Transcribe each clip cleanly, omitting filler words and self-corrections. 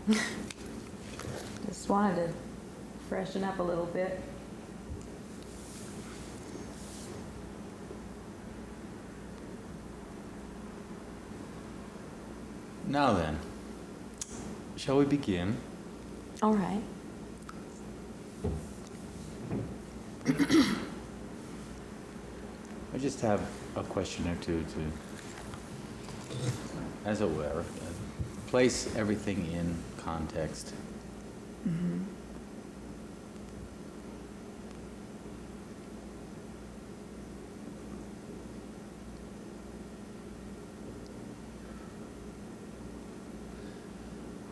Just wanted to freshen up a little bit. Now then, shall we begin? All right. I just have a question or two to, as it were, place everything in context. Mm-hmm.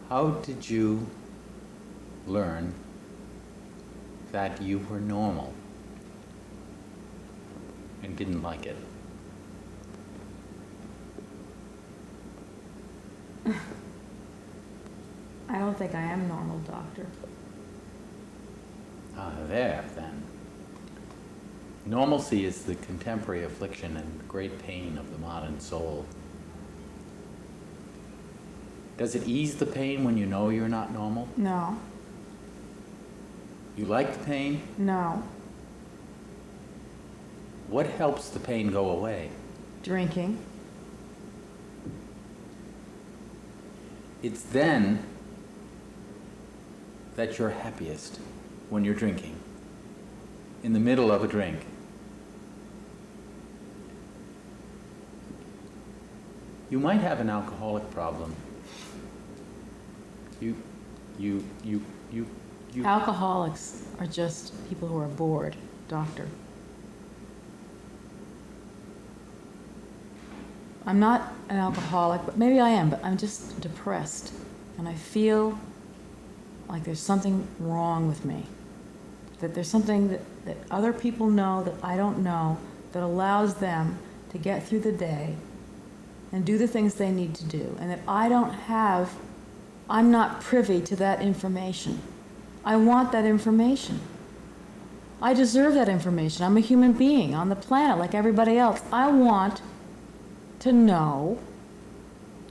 How did you learn that you were normal and didn't like it? I don't think I am normal, doctor. There, then. Normalcy is the contemporary affliction and great pain of the modern soul. Does it ease the pain when you know you're not normal? No. You like the pain? No. What helps the pain go away? Drinking. It's then that you're happiest, when you're drinking, in the middle of a drink. You might have an alcoholic problem. You Alcoholics are just people who are bored, doctor. I'm not an alcoholic, but maybe I am, but I'm just depressed. And I feel like there's something wrong with me. That there's something that other people know that I don't know that allows them to get through the day and do the things they need to do. And that I'm not privy to that information. I want that information. I deserve that information. I'm a human being on the planet like everybody else. I want to know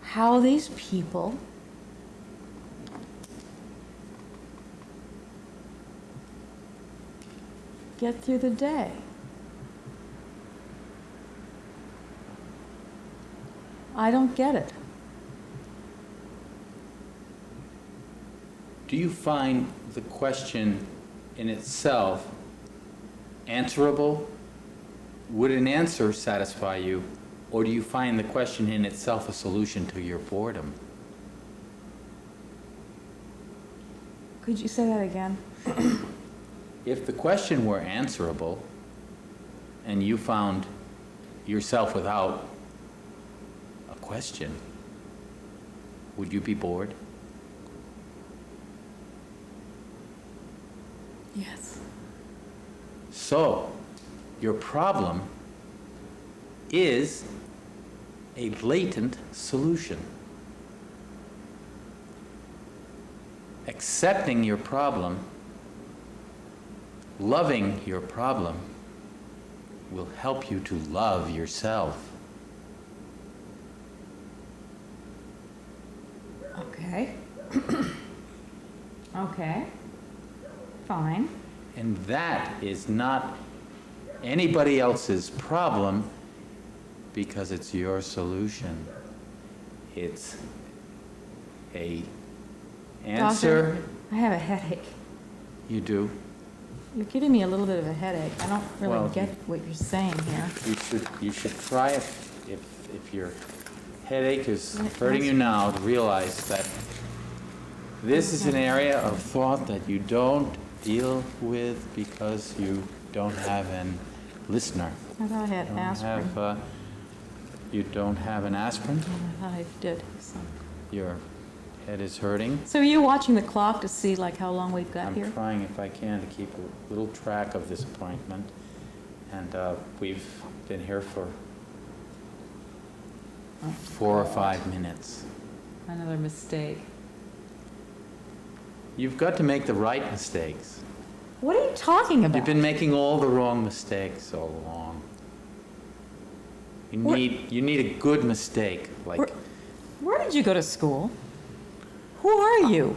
how these people get through the day. I don't get it. Do you find the question in itself answerable? Would an answer satisfy you? Or do you find the question in itself a solution to your boredom? Could you say that again? If the question were answerable, and you found yourself without a question, would you be bored? Yes. So, your problem is a latent solution. Accepting your problem, loving your problem, will help you to love yourself. Okay. Okay. Fine. And that is not anybody else's problem because it's your solution. It's a answer. Doctor, I have a headache. You do? You're giving me a little bit of a headache. I don't really Well, get what you're saying here. You should try it if your headache is Right, hurting you yes. now to realize that this is an area of thought that you don't deal with because you don't have an listener. I thought I had Don't aspirin. have, you don't have an aspirin? I thought I did. Your head is hurting? So are you watching the clock to see like how long we've got I'm here? trying, if I can, to keep a little track of this appointment. And we've been here for Oh, 4 or 5 minutes. another mistake. You've got to make the right mistakes. What are you talking about? You've been making all the wrong mistakes all along. You need a good mistake, like Where did you go to school? Who are you?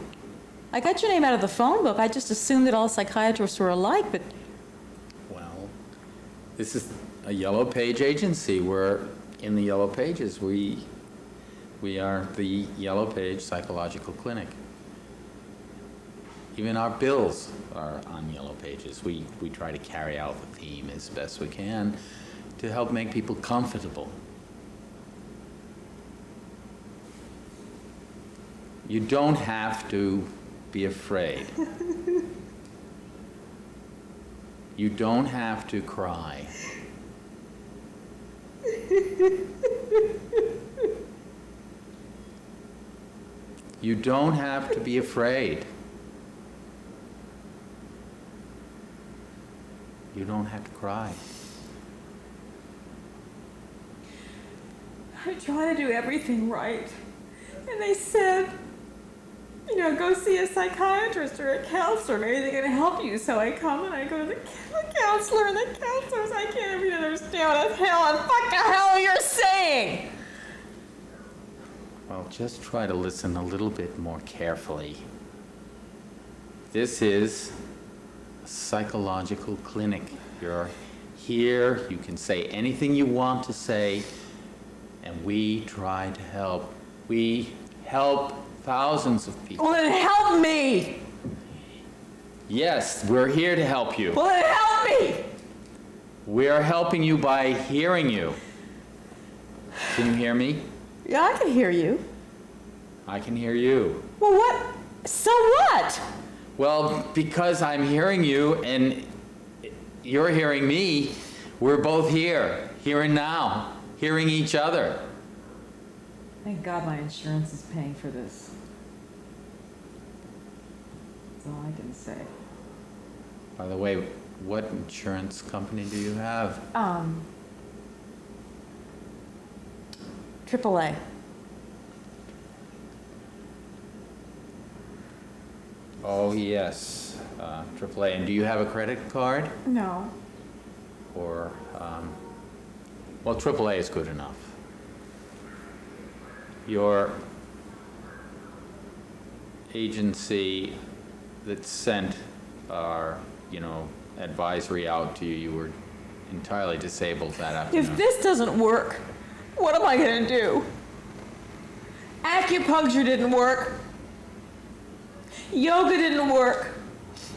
I got your name out of the phone book. I just assumed that all psychiatrists were alike, but Well, this is a Yellow Page agency. We're in the Yellow Pages. We are the Yellow Page Psychological Clinic. Even our bills are on Yellow Pages. We try to carry out the theme as best we can to help make people comfortable. You don't have to be afraid. You don't have to cry. You don't have to be afraid. You don't have to cry. I try to do everything right. And they said, you know, go see a psychiatrist or a counselor. Maybe they're going to help you. So I come and I go to the counselor, and the counselors, I can't even understand what the hell you're saying. Well, just try to listen a little bit more carefully. This is a psychological clinic. You're here, you can say anything you want to say, and we try to help. We help thousands of people. Well, then help me. Yes, we're here to help you. Well, then help me. We are helping you by hearing you. Can you hear me? Yeah, I can hear you. I can hear you. Well, what? So what? Well, because I'm hearing you and you're hearing me, we're both here and now, hearing each other. thank God my insurance is paying for this. That's all I can say. By the way, what insurance company do you have? AAA. Oh, yes, AAA. And do you have a credit card? No. Or, well, AAA is good enough. Your agency that sent our, advisory out to you, you were entirely disabled that afternoon. If this doesn't work, what am I going to do? Acupuncture didn't work. Yoga didn't work.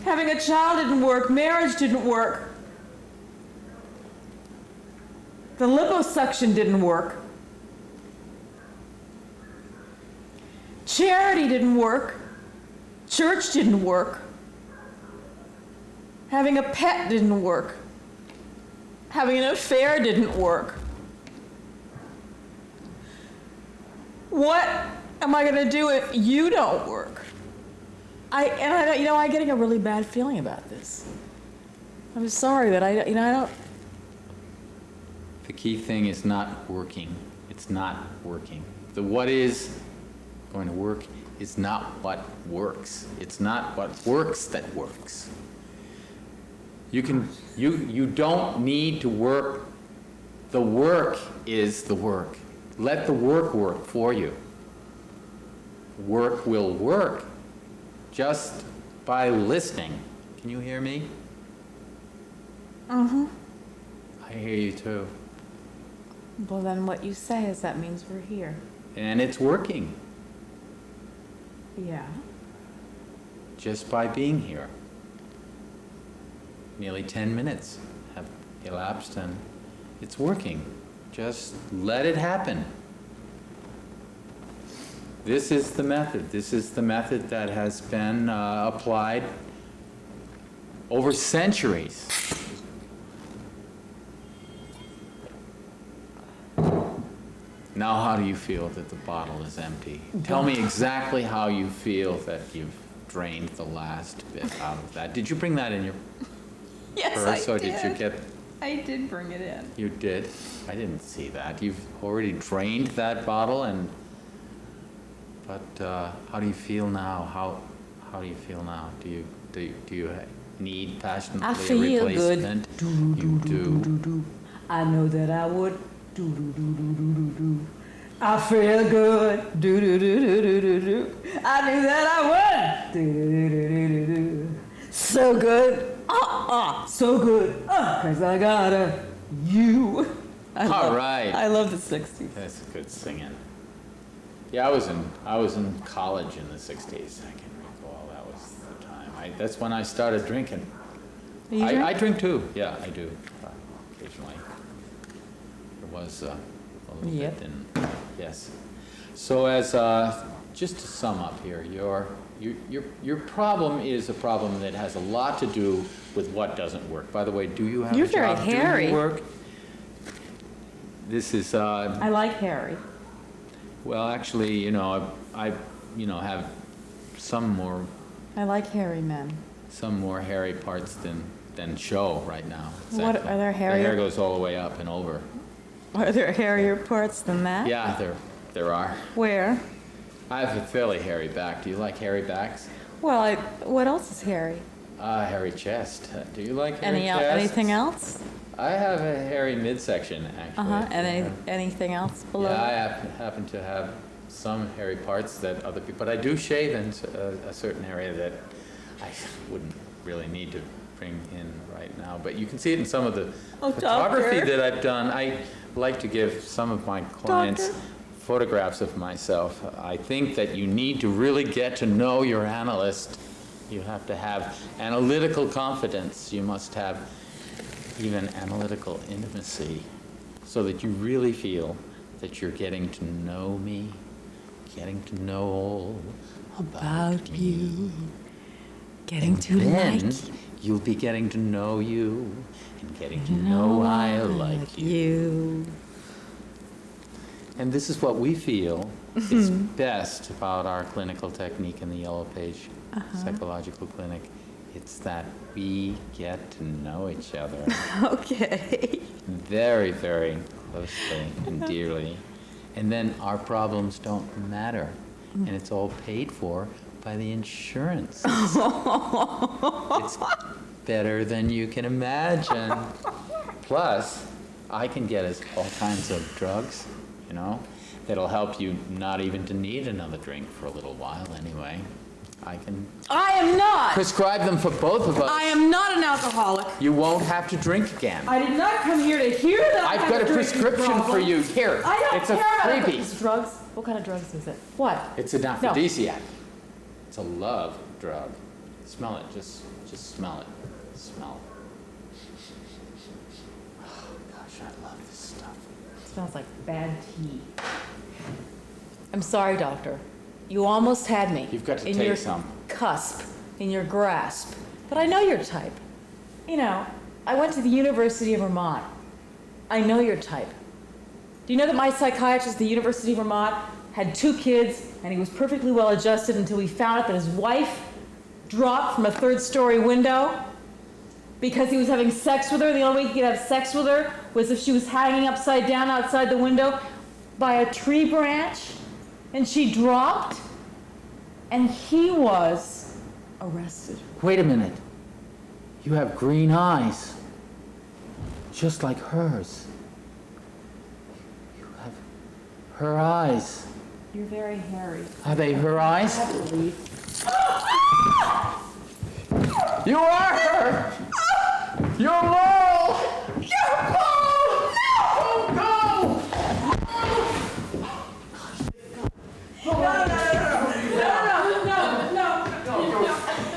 Having a child didn't work. Marriage didn't work. The liposuction didn't work. Charity didn't work. Church didn't work. Having a pet didn't work. Having an affair didn't work. What am I going to do if you don't work? I'm getting a really bad feeling about this. I'm sorry that I don't. The key thing is not working. It's not working. The what is going to work is not what works. It's not what works that works. You don't need to work. The work is the work. Let the work for you. Work will work just by listening. Can you hear me? Mm-hmm. I hear you too. Well, then what you say is that means we're here. And it's working Yeah. just by being here. Nearly 10 minutes have elapsed and it's working. Just let it happen. This is the method. This is the method that has been applied over centuries. Now, how do you feel that the bottle is empty? Tell me exactly how you feel that you've drained the last bit out of that. Did you bring that in your Yes, purse, I or did. did you get? I did bring it in. You did? I didn't see that. You've already drained that bottle, but how do you feel now? How do you feel now? Do you need passionately I feel a replacement? good. You do. I know that I would. Do. I feel good. Do. I knew that I would. Do-do-do-do-do-do. So good. So good. 'Cause I got you. All right. I love the 60s. That's good singing. Yeah, I was in college in the 60s. I can recall that was the time. That's when I started drinking. You I drink? drink too. Yeah, I do occasionally. It was a little Yep. bit in, yes. So as just to sum up here, your problem is a problem that has a lot to do with what doesn't work. By the way, do you have You're a job? very Do hairy. you work? This is I like Harry. well, actually, I have some more I like hairy men. hairy parts than show right now. What, Exactly. are there The hair hairier? goes all the way up and over. Are there hairier parts than that? Yeah, there are. Where? I have a fairly hairy back. Do you like hairy backs? Well, what else is hairy? Hairy chest. Do you like hairy chest? Anything else? I have a hairy midsection, actually. Anything else below? Yeah, I happen to have some hairy parts that other people, but I do shave in a certain area that I wouldn't really need to bring in right now. But you can see it in some of the photography doctor. that I've done. I like to give some of my clients photographs of myself. I think that you need to really get to know your analyst. You have to have analytical confidence. You must have even analytical intimacy so that you really feel that you're getting to know me, getting to know all about you. Getting to Then like you'll be getting to know you and getting to know I like you. you. And this is what we feel is best about our clinical technique in the Yellow Page Psychological Clinic. It's that we get to know each other Okay. very, very closely and dearly. And then our problems don't matter. And it's all paid for by the insurance. It's better than you can imagine. Plus, I can get us all kinds of drugs, that'll help you not even to need another drink for a little while anyway. I can I am not. prescribe them for both of us. I am not an alcoholic. You won't have to drink again. I did not come here to hear that. I I've have got a drinking prescription for problem. you. Here, I don't it's a care about freebie. It's drugs. What kind of drugs is it? What? It's an aphrodisiac. It's a love drug. Smell it. Just smell it. Smell it. Oh gosh, I love this stuff. It smells like bad tea. I'm sorry, doctor. You almost had me. You've got to in take your some. cusp, in your grasp. But I know your type. I went to the University of Vermont. I know your type. Do you know that my psychiatrist at the University of Vermont had 2 kids and he was perfectly well adjusted until we found out that his wife dropped from a 3rd-story window because he was having sex with her? The only way he could have sex with her was if she was hanging upside down outside the window by a tree branch, and she dropped, and he was arrested. Wait a minute. You have green eyes, just like hers. You have her eyes. You're very hairy. Are they her eyes? I have to leave. You are her! You're Laurel! You're Laurel! No! No!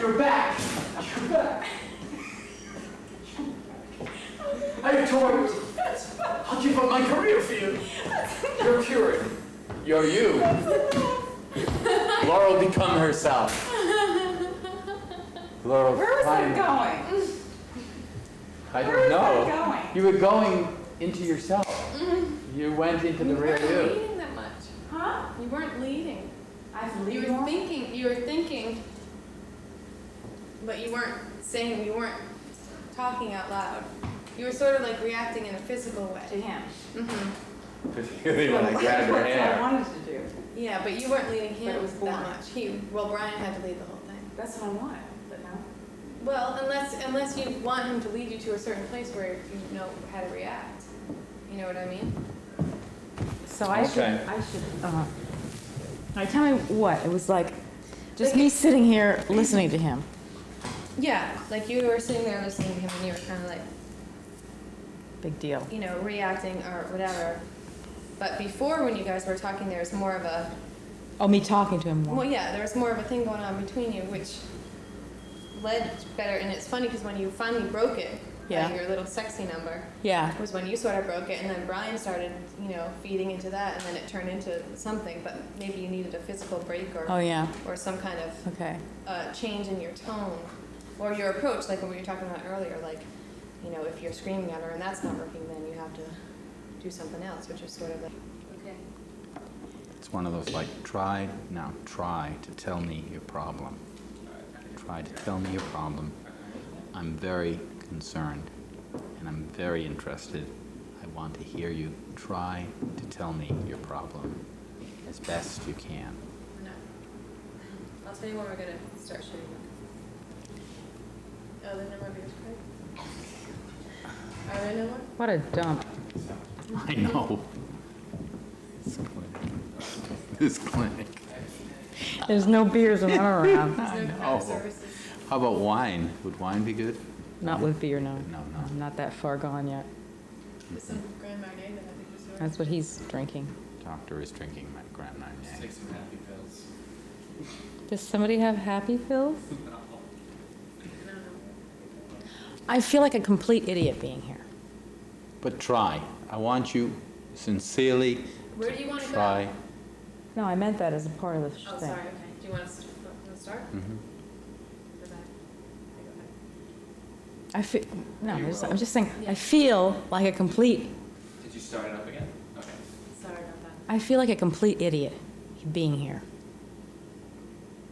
You're back! You're back! I tore it! I'll give up my career for you! You're cured. You're you. Laurel become herself. Laurel, Where was that going? I Where don't was know. that going? You were going into yourself. You went into the real weren't you. leading that much. Huh? You weren't leading. I You were thinking, but you weren't saying, you weren't talking out loud. You were sort of like reacting in a physical way. to him. Mm-hmm. Particularly when I grabbed her That's what I hair. wanted to do. Yeah, but you weren't leading But him it was boring. that much. Brian had to lead the whole thing. That's what I wanted, but no. Well, unless you want him to lead you to a certain place where you know how to react. You know what I mean? So I Okay. should, tell me what? It was like, Just me sitting here listening to him. Yeah, like you were sitting there listening to him and you were kind of like, Big deal. you know, reacting or whatever. But before, when you guys were talking, there was more of a, Oh, me talking to him more. well, yeah, there was more of a thing going on between you, which led better. And it's funny because when you finally broke it, Yeah. your little sexy number, Yeah. was when you sort of broke it, and then Brian started, you know, feeding into that, and then it turned into something. But maybe you needed a physical break or Oh, yeah. or some kind of Okay. change in your tone or your approach, like what we were talking about earlier. Like, you know, if you're screaming at her and that's not working, then you have to do something else, which is sort of like, okay. It's one of those like, try to tell me your problem. Try to tell me your problem. I'm very concerned and I'm very interested. I want to hear you. Try to tell me your problem as best you can. No. I'll tell you when we're gonna start shooting. Oh, the number of yours, Craig? Are there no more? What a dump. I know. This clinic. There's no beers when I'm around. There's no craft services. How about wine? Would wine be good? Not with beer, no. No. I'm not that far gone yet. There's some Grand Marnier that I think was yours. That's what he's drinking. Doctor is drinking my Grand Marnier. Take some happy pills. Does somebody have happy pills? No. I feel like a complete idiot being here. But try. I want you sincerely Where do you want to try. go? No, I meant that as a part of the Oh, thing. sorry, okay. Do you want to start? Mhm. Go back. Okay, go ahead. I feel, no, I'm just saying, I feel like a complete, Did you start it up again? Okay. Sorry about that. I feel like a complete idiot being here.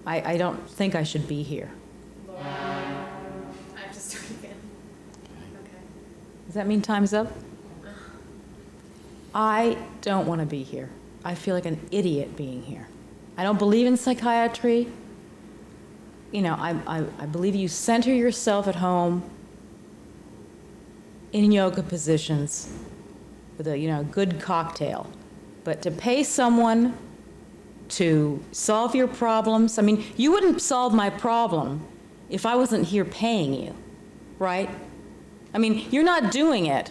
I don't think I should be here. Laurel, I have to start again. Okay. Does that mean time's up? I don't want to be here. I feel like an idiot being here. I don't believe in psychiatry. You know, I believe you center yourself at home in yoga positions with a, you know, good cocktail. But to pay someone to solve your problems, I mean, you wouldn't solve my problem if I wasn't here paying you, right? I mean, you're not doing it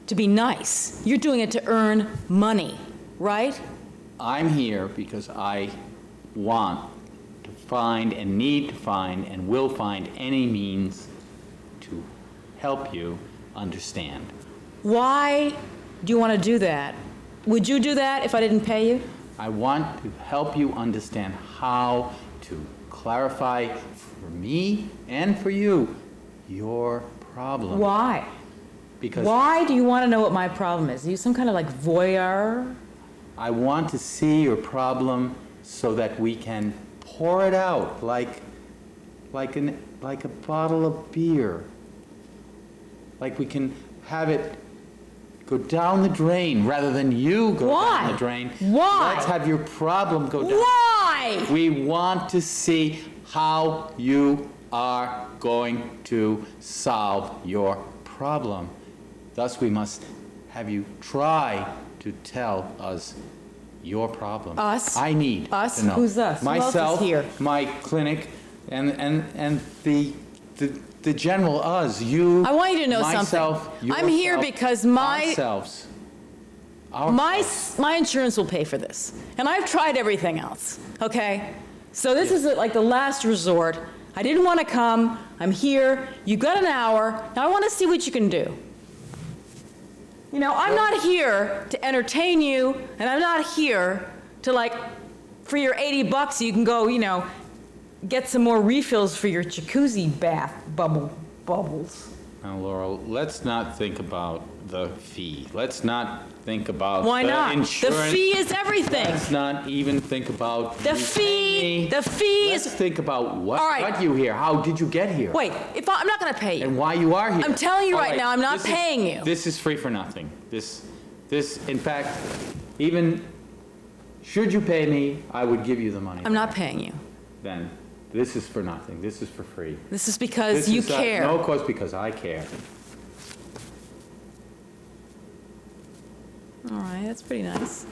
to be nice. You're doing it to earn money, right? I'm here because I want to find and need to find and will find any means to help you understand. Why do you want to do that? Would you do that if I didn't pay you? I want to help you understand how to clarify for me and for you your problem. Why? Because Why do you want to know what my problem is? Are you some kind of like voyeur? I want to see your problem so that we can pour it out like a bottle of beer. Like we can have it go down the drain rather than you go Why? down the drain. Why? Let's have your problem go down. Why? We want to see how you are going to solve your problem. Thus, we must have you try to tell us your problem. Us? I need Us? to know. Who's us? Who else is Myself, here? my clinic, and the general us. You. I want you to know myself, something. I'm here yourself, because my ourselves. my insurance will pay for this, and I've tried everything else. Okay, so this is like the last resort. I didn't want to come. I'm here. You got an hour. Now I want to see what you can do. You know, I'm not here to entertain you, and I'm not here to like, for your $80 you can go, you know, get some more refills for your jacuzzi bath bubbles. Now, Laurel, let's not think about the fee. Let's not think about Why the not? insurance. The fee is everything. Let's not even think about The you fee paying me. is. Let's think about what All right. got you here. How did you get here? Wait, I'm not going to pay you. And why you are here. I'm telling you All right now, I'm not this is- paying you. This is free for nothing. This, in fact, even should you pay me, I would give you the money. I'm not paying you. Then this is for nothing. This is for free. This is because This you is, care. No, of course, because I care. All right, that's pretty nice.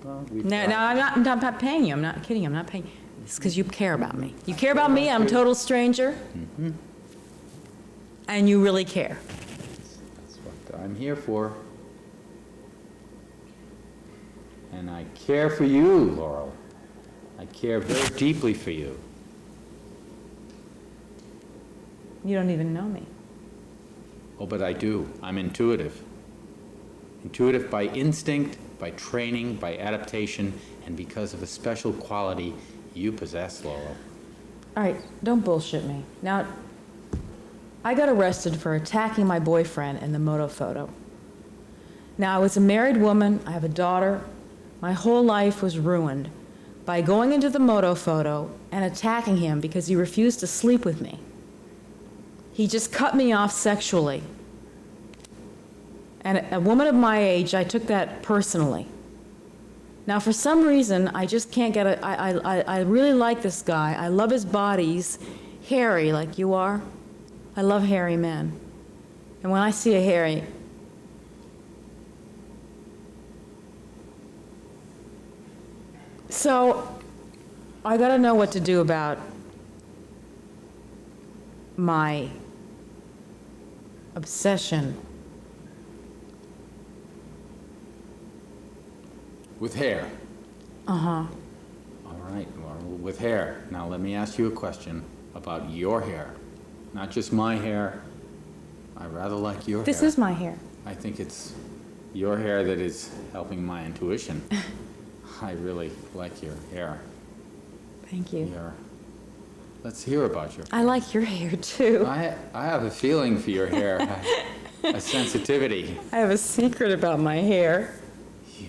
Well, we've No, tried. I'm not paying you. I'm not kidding. I'm not paying. It's because you care about me. You care about me, I'm a total stranger. And you really care. That's what I'm here for. And I care for you, Laurel. I care very deeply for you. You don't even know me. Oh, but I do. I'm intuitive. Intuitive by instinct, by training, by adaptation, and because of a special quality you possess, Laurel. All right, don't bullshit me. Now, I got arrested for attacking my boyfriend in the moto photo. Now, I was a married woman, I have a daughter. My whole life was ruined by going into the moto photo and attacking him because he refused to sleep with me. He just cut me off sexually. And a woman of my age, I took that personally. Now, for some reason, I just can't get it. I really like this guy. I love his body. He's hairy like you are. I love hairy men. And when I see a hairy... So, I gotta know what to do about my obsession. With hair. Uh-huh. All right, Laurel, with hair. Now let me ask you a question about your hair. Not just my hair. I rather like your hair. This is my hair. I think it's your hair that is helping my intuition. I really like your hair. Thank you. Let's hear about your hair. I like your hair, too. I have a feeling for your hair, a sensitivity. I have a secret about my hair.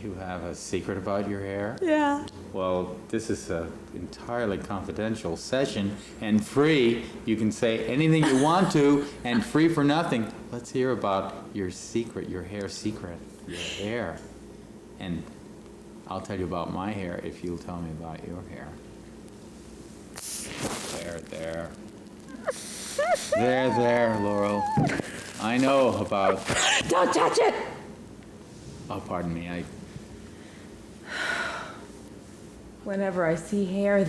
You have a secret about your hair? Yeah. Well, this is an entirely confidential session and free. You can say anything you want to and free for nothing. Let's hear about your secret, your hair secret, your hair. And I'll tell you about my hair if you'll tell me about your hair. There. There, Laurel. I know about... Don't touch it! Oh, pardon me, Whenever I see hair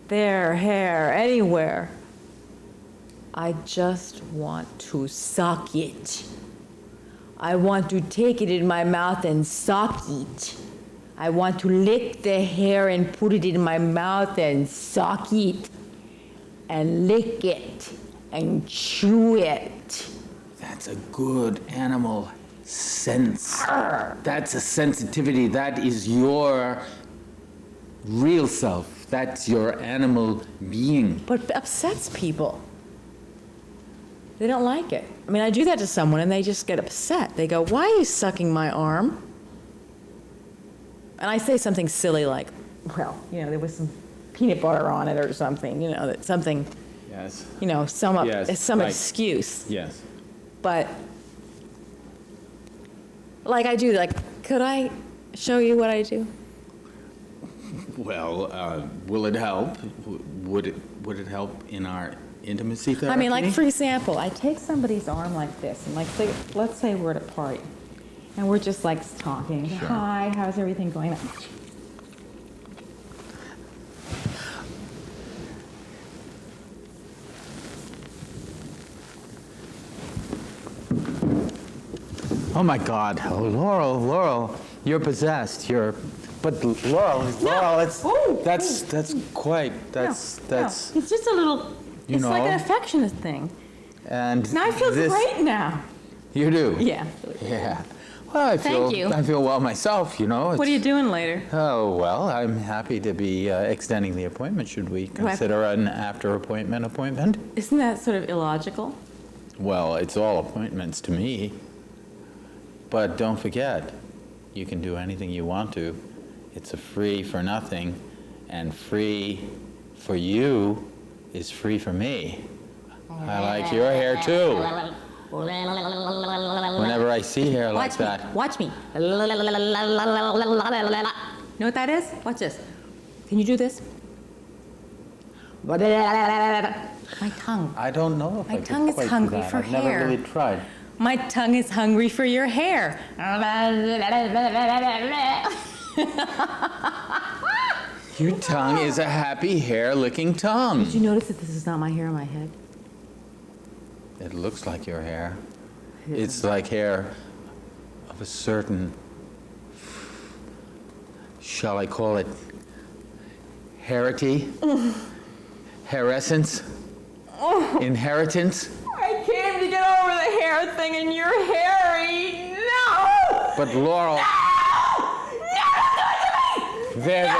hair, anywhere, I just want to suck it. I want to take it in my mouth and suck it. I want to lick the hair and put it in my mouth and suck it and lick it and chew it. That's a good animal sense. That's a sensitivity. That is your real self. That's your animal being. But it upsets people. They don't like it. I mean, I do that to someone and they just get upset. They go, "Why are you sucking my arm?" And I say something silly like, "Well, there was some peanut butter on it or something, that something, Yes. some like- excuse." Yes. But, like I do, could I show you what I do? Well, will it help? Would it help in our intimacy therapy? I mean, for example, I take somebody's arm like this, and let's say we're at a party, and we're just talking. Sure. Hi, how's everything going on? Oh my God, Laurel, you're possessed. But Laurel, that's quite. That's. It's just a little. It's like an affectionate thing. And Now I feel great now. You do. Yeah. Yeah. Well, I Thank you. feel well myself. What are you doing later? Oh, well, I'm happy to be extending the appointment. Should we consider an after appointment? Isn't that sort of illogical? Well, it's all appointments to me. But don't forget, you can do anything you want to. It's a free for nothing, and free for you is free for me. I like your hair too. Whenever I see hair like that. Watch me. Know what that is? Watch this. Can you do this? My tongue. I don't know if My I could tongue is quite do hungry that. for I've hair. never really tried. My tongue is hungry for your hair. Your tongue is a happy hair-licking tongue. Did you notice that this is not my hair on my head? It looks like your hair. It's like hair of a certain, shall I call it, heritage? Hairescence? Inheritance? I came to get over the hair thing and you're hairy. No! But Laurel, No! there.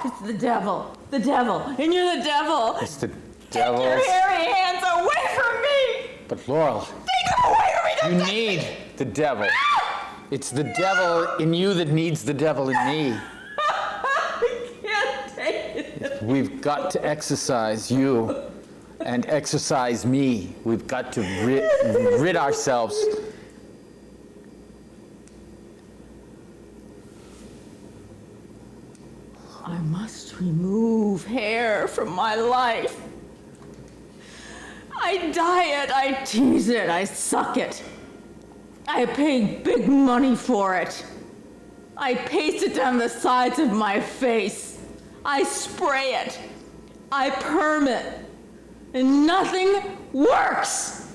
It's the devil. The devil. And you're the devil. It's the Take your devil's. hairy hands away from me! But Laurel, Take them away from me! you need the devil. It's the devil in you that needs the devil in me. I can't take it. We've got to exercise you and exercise me. We've got to rid ourselves. I must remove hair from my life. I dye it, I tease it, I suck it. I pay big money for it. I paste it down the sides of my face. I spray it. I perm it. And nothing works.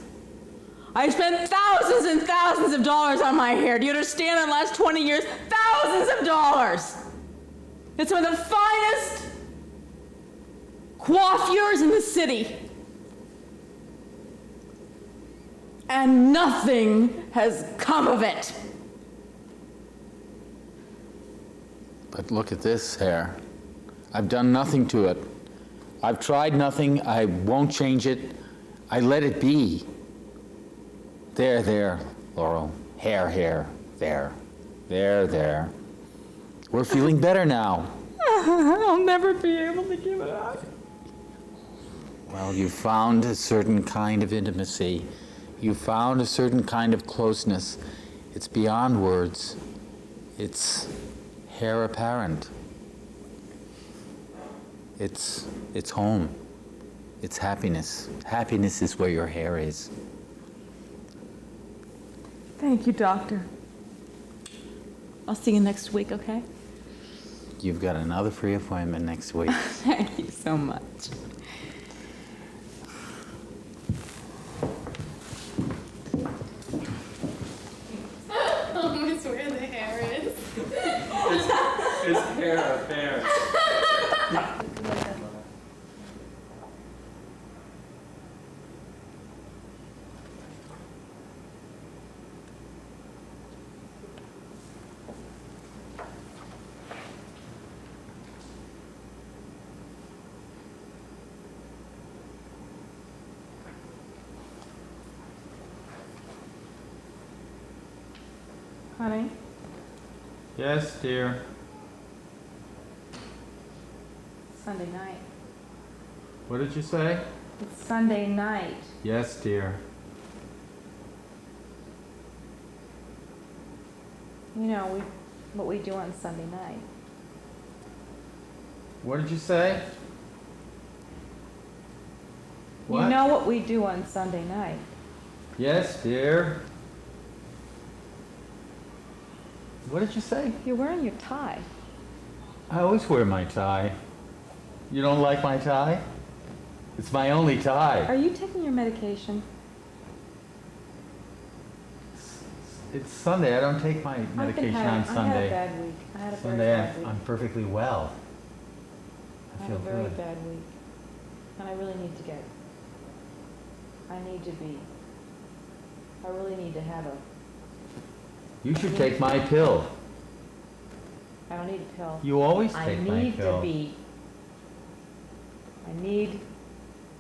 I spent thousands and thousands of dollars on my hair. Do you understand? In the last 20 years, thousands of dollars. It's one of the finest coiffures in the city. And nothing has come of it. But look at this hair. I've done nothing to it. I've tried nothing. I won't change it. I let it be. There, Laurel. Hair, there. There. We're feeling better now. I'll never be able to give it up. Well, you found a certain kind of intimacy. You found a certain kind of closeness. It's beyond words. It's hair apparent. It's home. It's happiness. Happiness is where your hair is. Thank you, doctor. I'll see you next week, okay? You've got another free appointment next week. Thank you so much. Almost where the hair is. His hair up there. Honey, Yes, dear. Sunday night. What did you say? It's Sunday night. Yes, dear. You know, what we do on Sunday night. What did you say? You know what we do on Sunday night. Yes, dear. What did you say? You're wearing your tie. I always wear my tie. You don't like my tie? It's my only tie. Are you taking your medication? It's Sunday. I don't take my medication on I had a Sunday. bad week. I had a very Sunday, bad week. I'm perfectly well. I I had a feel very good. bad week. And I really need to get, I really need to have You should take my pill. I don't need a pill. You always I take my need pill. to be, I need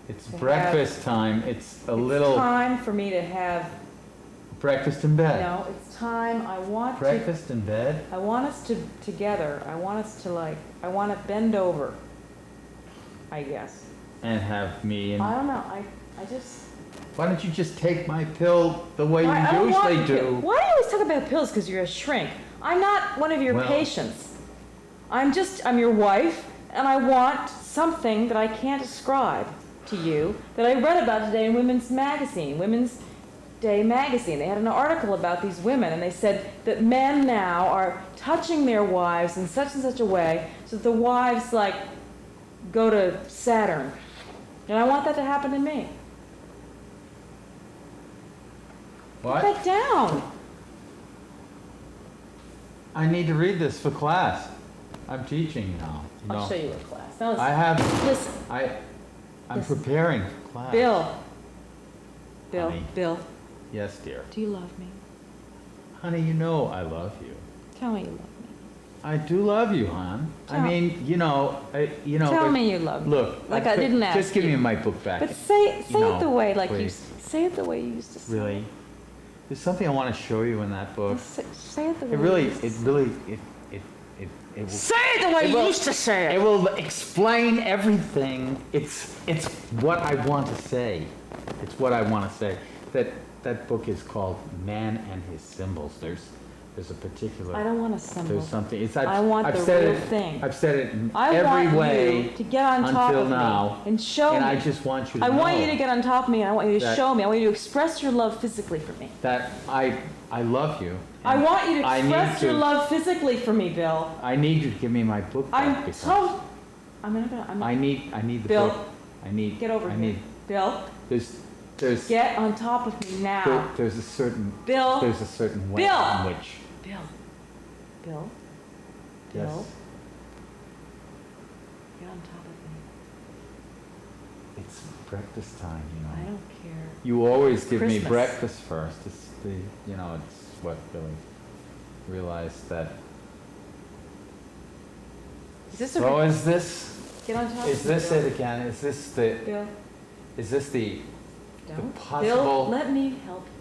It's to breakfast time. It's a it's little time for me to have, breakfast in bed. no, it's time, I want to, Breakfast in bed? I want us to, together, I want us to I want to bend over, I guess. And have me and... I don't know, I just. Why don't you just take my pill the way I you don't want usually to. do? Why do you always talk about pills? Because you're a shrink. I'm not one of your Well- patients. I'm your wife, and I want something that I can't describe to you that I read about today in Women's Day magazine. They had an article about these women, and they said that men now are touching their wives in such and such a way so the wives like go to Saturn. And I want that to happen to me. What? Put that down. I need to read this for class. I'm teaching now. I'll show you a class. That was, I have, listen, I'm Listen. preparing for class. Bill. Honey. Bill, Yes, dear. do you love me? Honey, you know I love you. Tell me you love me. I do love you, hon. I Tell- mean, Tell but me you love me. Look. Like I didn't ask Just give me you. my book back. But say No, it the way like please. say it the way you used to say. Really? There's something I want to show you in that book. Say it the way It really, you used to it say. really, it will. Say it the way It you will- used to say It it. will explain everything. It's what I want to say. It's what I want to say. That book is called Man and His Symbols. There's a particular. I don't want a symbol. There's something. I want I've the said real it, thing. I've said it in I every want way you to get on top until of now, me and show and me. I just want you to I know want you to get on top of me and I want you to that- show me. I want you to express your love physically for me. that I love you. I and want you to I need express your to- love physically for me, Bill. I need you to give me my book back. I'm because so. I'm gonna. I need the Bill, book. I need. Get over I here. need. Bill, There's. get on top of me now. There's a certain. Bill. There's a certain way Bill. in which. Bill. Bill. Yes. Bill. Get on top of me. It's breakfast time, you know. I don't care. You always give me Christmas. breakfast first. It's it's what Billy realized that. Is this So a, is this? get on top Is of me, this Bill. it again? Is this the? Bill, Is this the don't. possible? Bill, let me help you.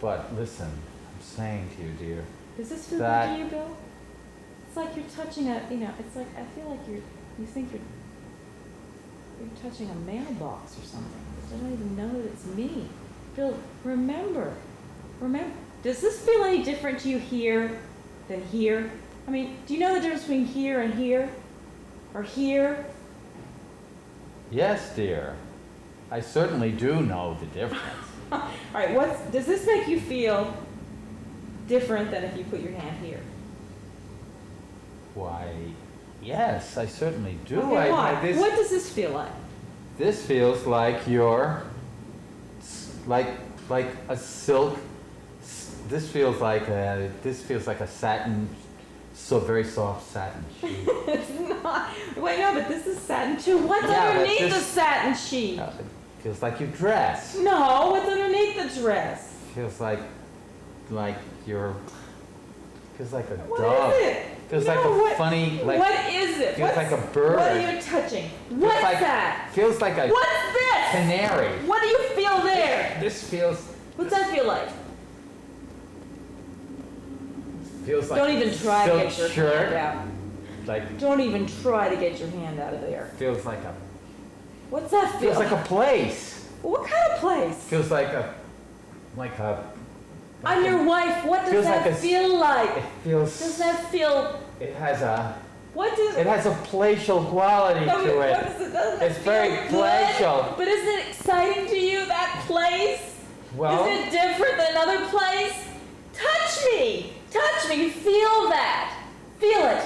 But listen, I'm saying to you, dear. Does this feel That- good to you, Bill? It's like you're touching it's like, I feel like you think you're touching a mailbox or something. I don't even know that it's me. Bill, remember, does this feel any different to you here than here? I mean, do you know the difference between here and here? Or here? Yes, dear. I certainly do know the difference. All right, does this make you feel different than if you put your hand here? Why, yes, I certainly do. Okay, why? this, What does this feel like? this feels like like a silk. This feels like a satin, so very soft satin sheet. It's not. Wait, no, but this is satin too. What's Yeah, but underneath the this- satin sheet? It feels like your dress. No, what's underneath the dress? Feels like you're. Feels like a What dove. is it? Feels No, like a what- funny like. What is it? feels like a bird. What are you touching? What's like- that? Feels like a What's this? canary. What do you feel there? This feels What's that feel like? feels like Don't even try to silk get your shirt. hand out. Like Don't even try to get your hand out of there. feels like a What's that feel feels like a place. What kind of place? Feels like a I'm your wife. What does feels that like a- feel like? it feels Does that feel? it has a What does? it has a palatial quality No, but to what it. is it? Doesn't It's it very feel good? palatial. But isn't it exciting to you, that place? Well, Isn't it different than another place? Touch me! Touch me! Feel that! Feel it!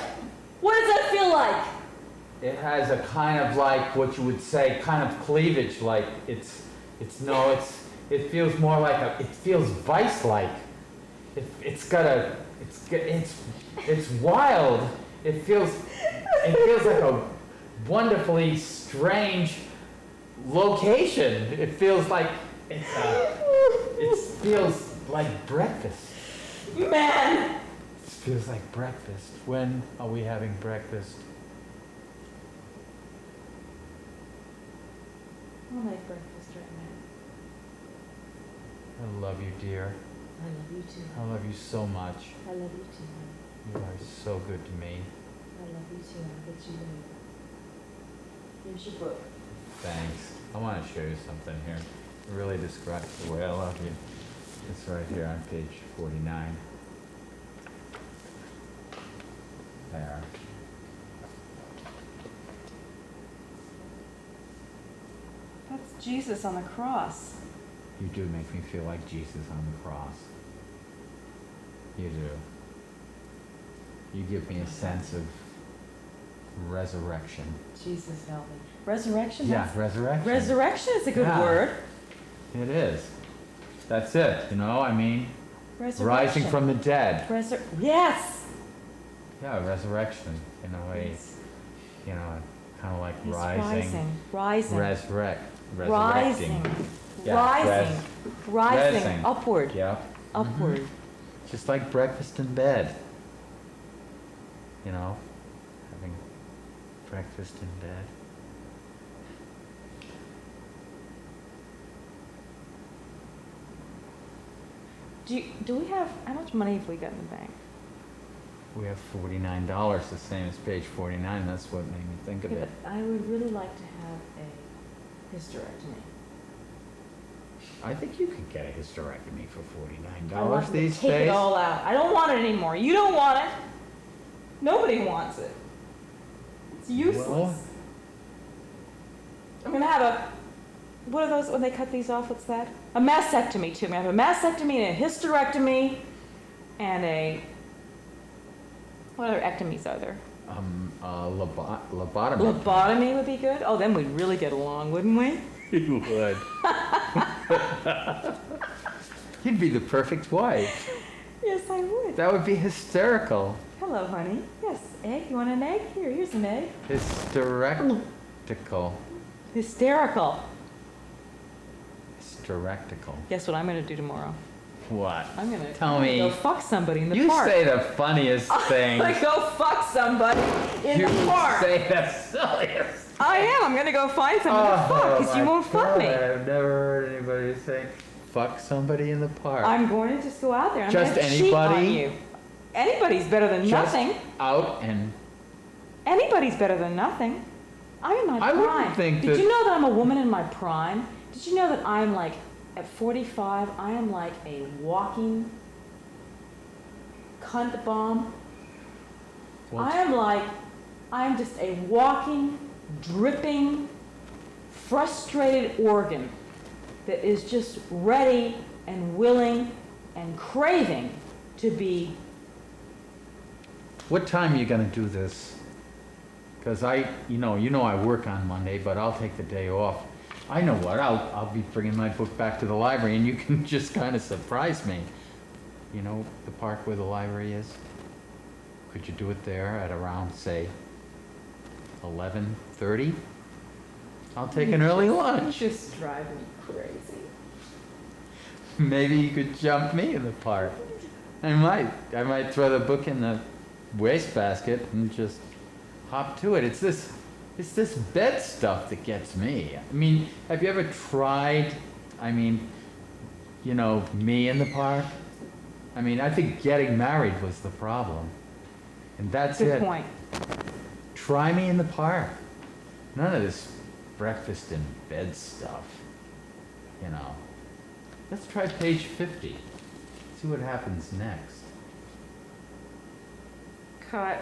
What does that feel like? it has a kind of like what you would say kind of cleavage, like it feels more like it feels vice-like. It's wild. It feels like a wonderfully strange location. It feels like it feels like breakfast. Man! It feels like breakfast. When are we having breakfast? I'll make breakfast right now. I love you, dear. I love you too. I love you so much. I love you too. You are so good to me. I love you too. I'll get you later. Here's your book. Thanks. I want to show you something here. It really describes the way I love you. It's right here on page 49. There. That's Jesus on the cross. You do make me feel like Jesus on the cross. You do. You give me a sense of resurrection. Jesus help me. Resurrection? Yeah, That's- resurrection. Resurrection is a good Yeah. word. It is. That's it, you know, I mean, Resurrection. rising from the dead. Yes! Yeah, resurrection, in a way, Yes. you know, kind of like He's rising. Rising. Resurrecting. Rising. Yeah, Rising. Rising. rising. Upward. Yeah. Upward. Just like breakfast in bed. You know, having breakfast in bed. Do we have, how much money have we got in the bank? We have $49, the same as page 49. That's what made me think of Yeah, it. but I would really like to have a hysterectomy. I think you could get a hysterectomy for I want $49 them to these take days. it all out. I don't want it anymore. You don't want it. Nobody wants it. It's useless. Well- I'm gonna have a, what are those when they cut these off? What's that? A mastectomy too. I'm gonna have a mastectomy and a hysterectomy and a, what other ectomies are there? Lobotomy. Lobotomy would be good. Oh, then we'd really get along, wouldn't we? You would. You'd be the perfect wife. Yes, I would. That would be hysterical. Hello, honey. Yes, egg. You want an egg? Here's an egg. Hysterectical. Hysterical. Hysterectical. Guess what I'm gonna do tomorrow? What? I'm gonna Tell me. go fuck somebody in the You park. say the funniest I'm things. gonna go fuck somebody in You the park. say the silliest. I am. I'm gonna go find somebody to fuck because you my won't fuck me. God, I've never heard anybody say fuck somebody in the park. I'm going to just go out there. I'm Just gonna cheat on anybody? you. Anybody's better than Just nothing. out and Anybody's better than nothing. I'm in my I prime. wouldn't think Did that- you know that I'm a woman in my prime? Did you know that I'm like, at 45, I am like a walking cunt bomb? well, I'm just a walking, dripping, frustrated organ that is just ready and willing and craving to be. what time are you gonna do this? Because you know I work on Monday, but I'll take the day off. I know what, I'll be bringing my book back to the library and you can just kind of surprise me. You know the park where the library is? Could you do it there at around, say, 11:30? I'll take an early lunch. Just drive me crazy. Maybe you could jump me in the park. I might throw the book in the wastebasket and just hop to it. It's this bed stuff that gets me. I mean, have you ever tried, me in the park? I mean, I think getting married was the problem. And that's it. Good point. Try me in the park. None of this breakfast in bed stuff, you know. Let's try page 50. See what happens next. Cut.